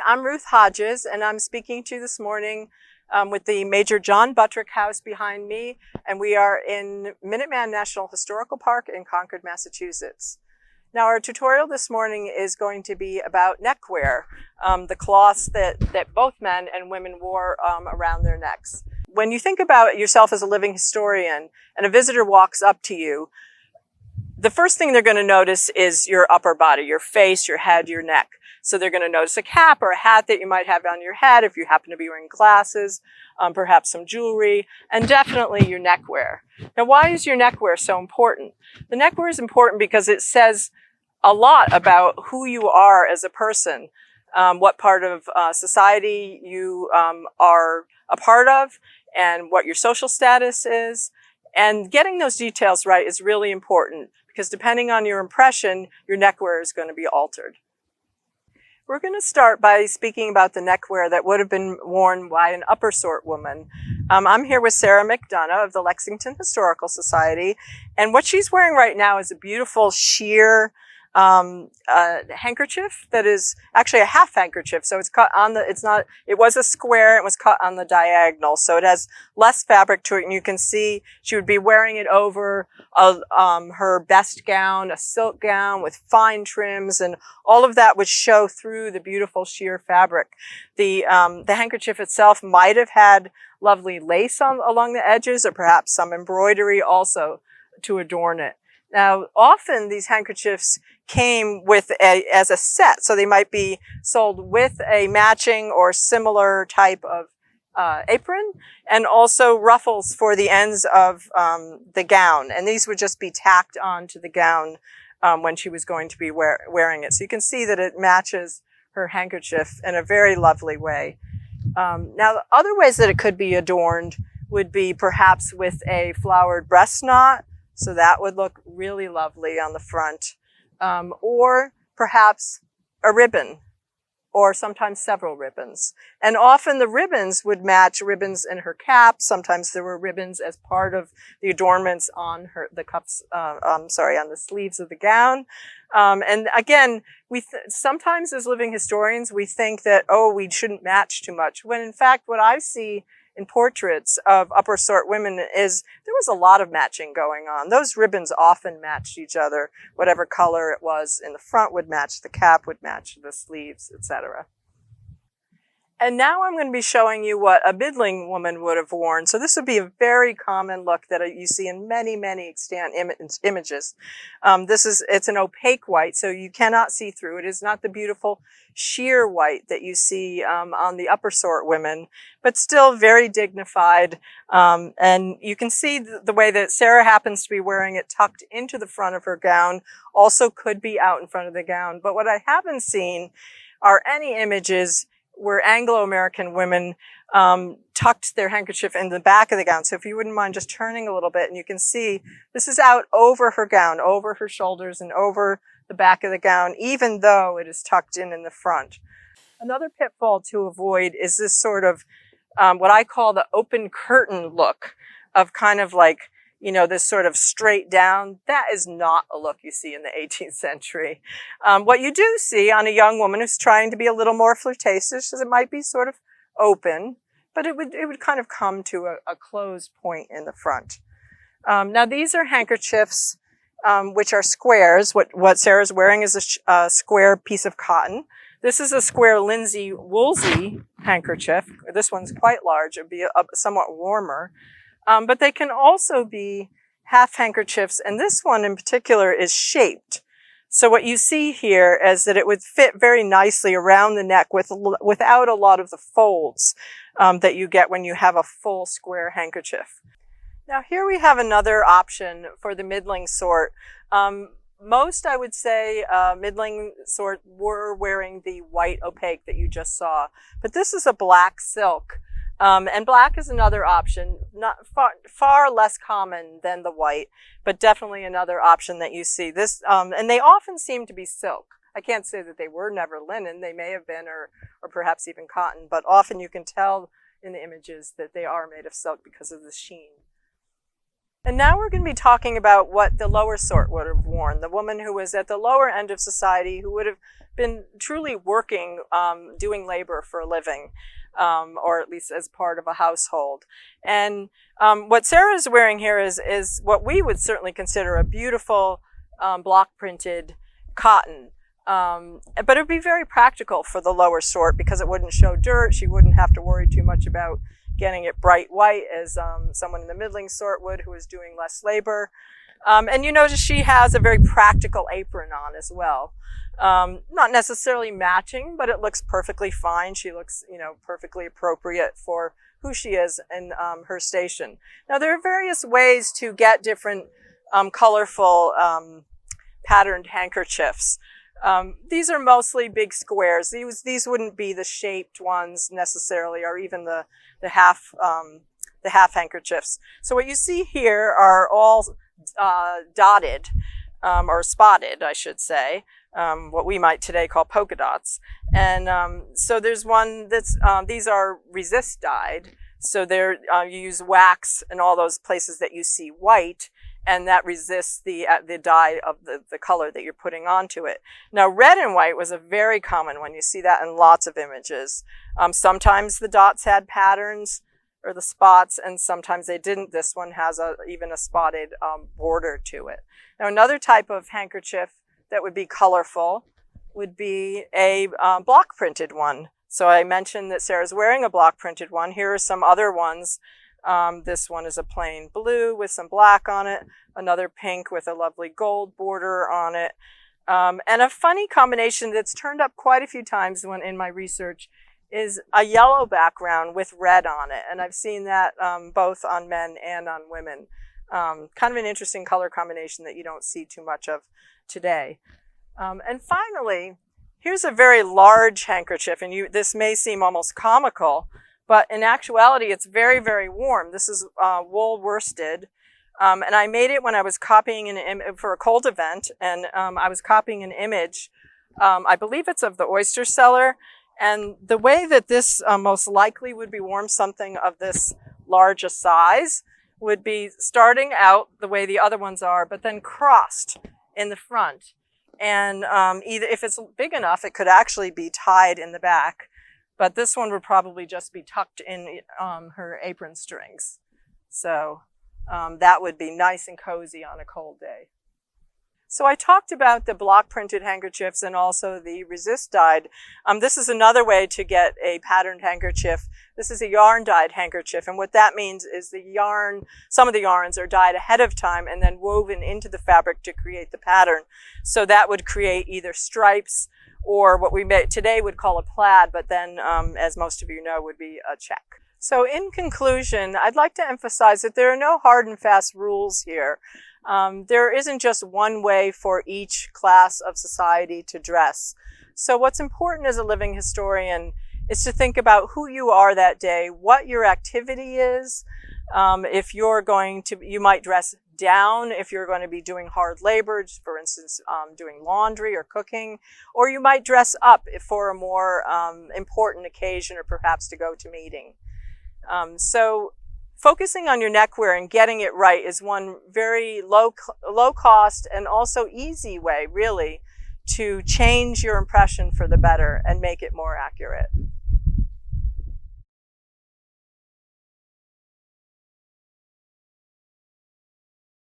I'm Ruth Hodges, and I'm speaking to you this morning with the Major John Buttrick House behind me, and we are in Minuteman National Historical Park in Concord, Massachusetts. Now, our tutorial this morning is going to be about neckwear, the cloths that both men and women wore around their necks. When you think about yourself as a living historian and a visitor walks up to you, the first thing they're going to notice is your upper body, your face, your head, your neck. So they're going to notice a cap or a hat that you might have on your head if you happen to be wearing glasses, perhaps some jewelry, and definitely your neckwear. Now, why is your neckwear so important? The neckwear is important because it says a lot about who you are as a person, what part of society you are a part of, and what your social status is. And getting those details right is really important because depending on your impression, your neckwear is going to be altered. We're going to start by speaking about the neckwear that would have been worn by an upper sort woman. I'm here with Sarah McDonough of the Lexington Historical Society, and what she's wearing right now is a beautiful sheer handkerchief that is actually a half handkerchief. So it's cut on it was a square, it was cut on the diagonal. So it has less fabric to it, and you can see she would be wearing it over her best gown, a silk gown with fine trims, and all of that would show through the beautiful sheer fabric. The handkerchief itself might have had lovely lace along the edges, or perhaps some embroidery also to adorn it. Now, often these handkerchiefs came with as a set, so they might be sold with a matching or similar type of apron, and also ruffles for the ends of the gown. And these would just be tacked onto the gown when she was going to be wearing it. So you can see that it matches her handkerchief in a very lovely way. Now, other ways that it could be adorned would be perhaps with a flowered breast knot. So that would look really lovely on the front. Or perhaps a ribbon, or sometimes several ribbons. And often the ribbons would match ribbons in her cap. Sometimes there were ribbons as part of the adornments on on the sleeves of the gown. And again, sometimes as living historians, we think that, oh, we shouldn't match too much, when in fact what I see in portraits of upper sort women is there was a lot of matching going on. Those ribbons often matched each other. Whatever color it was in the front would match the cap, would match the sleeves, etc. And now I'm going to be showing you what a middling woman would have worn. So this would be a very common look that you see in many, many extant images. It's an opaque white, so you cannot see through. It is not the beautiful sheer white that you see on the upper sort women, but still very dignified. And you can see the way that Sarah happens to be wearing it tucked into the front of her gown, also could be out in front of the gown. But what I haven't seen are any images where Anglo-American women tucked their handkerchief in the back of the gown. So if you wouldn't mind just turning a little bit, and you can see this is out over her gown, over her shoulders and over the back of the gown, even though it is tucked in the front. Another pitfall to avoid is this sort of what I call the open curtain look of kind of like, you know, this sort of straight down. That is not a look you see in the 18th century. What you do see on a young woman who's trying to be a little more flirtatious is it might be sort of open, but it would kind of come to a closed point in the front. Now these are handkerchiefs which are squares. What Sarah's wearing is a square piece of cotton. This is a square linsey woolsey handkerchief. This one's quite large. It would be somewhat warmer. But they can also be half handkerchiefs, and this one in particular is shaped. So what you see here is that it would fit very nicely around the neck without a lot of the folds that you get when you have a full square handkerchief. Now here we have another option for the middling sort. Most, I would say, middling sort were wearing the white opaque that you just saw, but this is a black silk. And black is another option, not far less common than the white, but definitely another option that you see. This, and they often seem to be silk. I can't say that they were never linen. They may have been, or perhaps even cotton, but often you can tell in the images that they are made of silk because of the sheen. And now we're going to be talking about what the lower sort would have worn. The woman who was at the lower end of society, who would have been truly working, doing labor for a living, or at least as part of a household. And what Sarah is wearing here is what we would certainly consider a beautiful block printed cotton. But it would be very practical for the lower sort because it wouldn't show dirt. She wouldn't have to worry too much about getting it bright white as someone in the middling sort would, who is doing less labor. And you notice she has a very practical apron on as well. Not necessarily matching, but it looks perfectly fine. She looks, perfectly appropriate for who she is in her station. Now, there are various ways to get different colorful patterned handkerchiefs. These are mostly big squares. These wouldn't be the shaped ones necessarily, or even the half handkerchiefs. So what you see here are all dotted, or spotted, I should say, what we might today call polka dots. And so there's one that's, these are resist dyed. So you use wax in all those places that you see white, and that resists the dye of the color that you're putting onto it. Now, red and white was a very common one. You see that in lots of images. Sometimes the dots had patterns, or the spots, and sometimes they didn't. This one has even a spotted border to it. Now, another type of handkerchief that would be colorful would be a block printed one. So I mentioned that Sarah's wearing a block printed one. Here are some other ones. This one is a plain blue with some black on it, another pink with a lovely gold border on it, and a funny combination that's turned up quite a few times in my research is a yellow background with red on it. And I've seen that both on men and on women. Kind of an interesting color combination that you don't see too much of today. And finally, here's a very large handkerchief, and this may seem almost comical, but in actuality, it's very, very warm. This is wool worsted, and I made it when I was copying for a cold event, and I was copying an image. I believe it's of the oyster cellar, and the way that this most likely would be worn, something of this large a size, would be starting out the way the other ones are, but then crossed in the front. And either if it's big enough, it could actually be tied in the back. But this one would probably just be tucked in her apron strings. So that would be nice and cozy on a cold day. So I talked about the block printed handkerchiefs and also the resist dyed. This is another way to get a patterned handkerchief. This is a yarn dyed handkerchief. And what that means is some of the yarns are dyed ahead of time and then woven into the fabric to create the pattern. So that would create either stripes or what we today would call a plaid, but then, as most of you know, would be a check. So in conclusion, I'd like to emphasize that there are no hard and fast rules here. There isn't just one way for each class of society to dress. So what's important as a living historian is to think about who you are that day, what your activity is. If you're you might dress down if you're going to be doing hard labor, for instance, doing laundry or cooking, or you might dress up for a more important occasion or perhaps to go to meeting. So focusing on your neckwear and getting it right is one very low cost and also easy way, really, to change your impression for the better and make it more accurate.